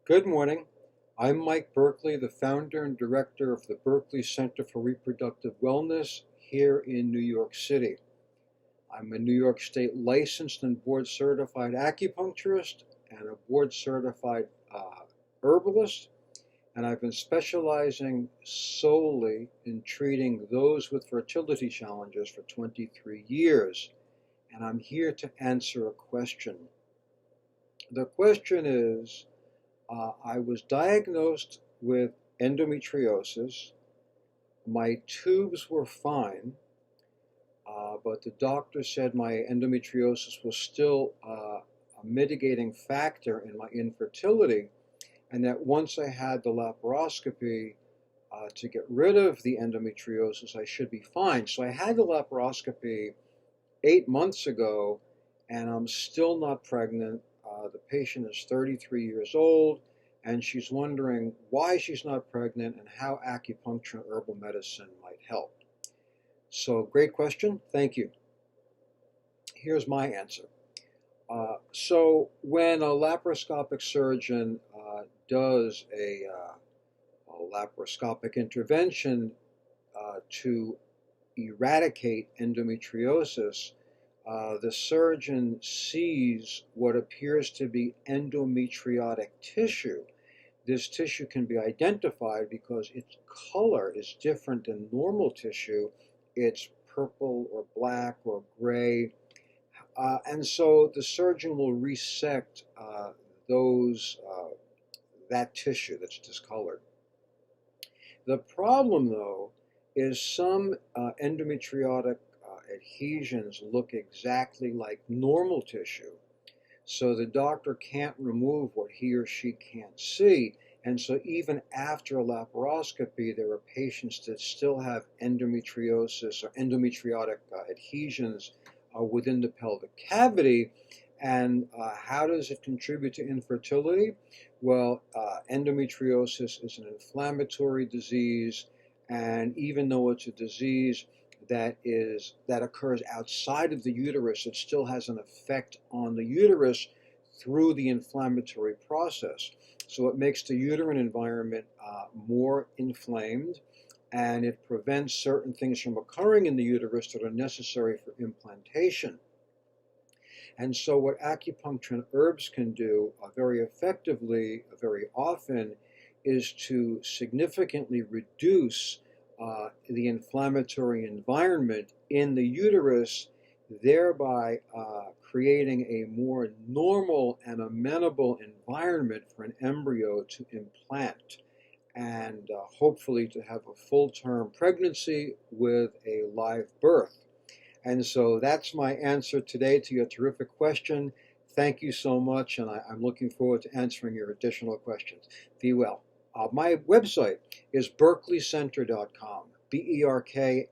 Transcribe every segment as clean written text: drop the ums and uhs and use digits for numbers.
Good morning. I'm Mike Berkeley, the founder and director of the Berkeley Center for Reproductive Wellness here in New York City. I'm a New York State licensed and board certified acupuncturist and a board certified herbalist, and I've been specializing solely in treating those with fertility challenges for 23 years. And I'm here to answer a question. The question is, I was diagnosed with endometriosis. My tubes were fine, but the doctor said my endometriosis was still a mitigating factor in my infertility, and that once I had the laparoscopy to get rid of the endometriosis, I should be fine. So I had the laparoscopy 8 months ago, and I'm still not pregnant. The patient is 33 years old, and she's wondering why she's not pregnant and how acupuncture and herbal medicine might help. So, great question. Thank you. Here's my answer. So, when a laparoscopic surgeon does a laparoscopic intervention to eradicate endometriosis, the surgeon sees what appears to be endometriotic tissue. This tissue can be identified because its color is different than normal tissue. It's purple or black or gray. And so the surgeon will resect that tissue that's discolored. The problem, though, is some endometriotic adhesions look exactly like normal tissue. So the doctor can't remove what he or she can't see. And so even after a laparoscopy, there are patients that still have endometriosis or endometriotic adhesions within the pelvic cavity. And how does it contribute to infertility? Well, endometriosis is an inflammatory disease, and even though it's a disease that occurs outside of the uterus, it still has an effect on the uterus through the inflammatory process. So it makes the uterine environment more inflamed, and it prevents certain things from occurring in the uterus that are necessary for implantation. And so what acupuncture and herbs can do very effectively, very often, is to significantly reduce the inflammatory environment in the uterus, thereby creating a more normal and amenable environment for an embryo to implant and hopefully to have a full-term pregnancy with a live birth. And so that's my answer today to your terrific question. Thank you so much, and I'm looking forward to answering your additional questions. Be well. My website is berkeleycenter.com, Berkley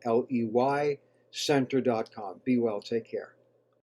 center.com. Be well. Take care.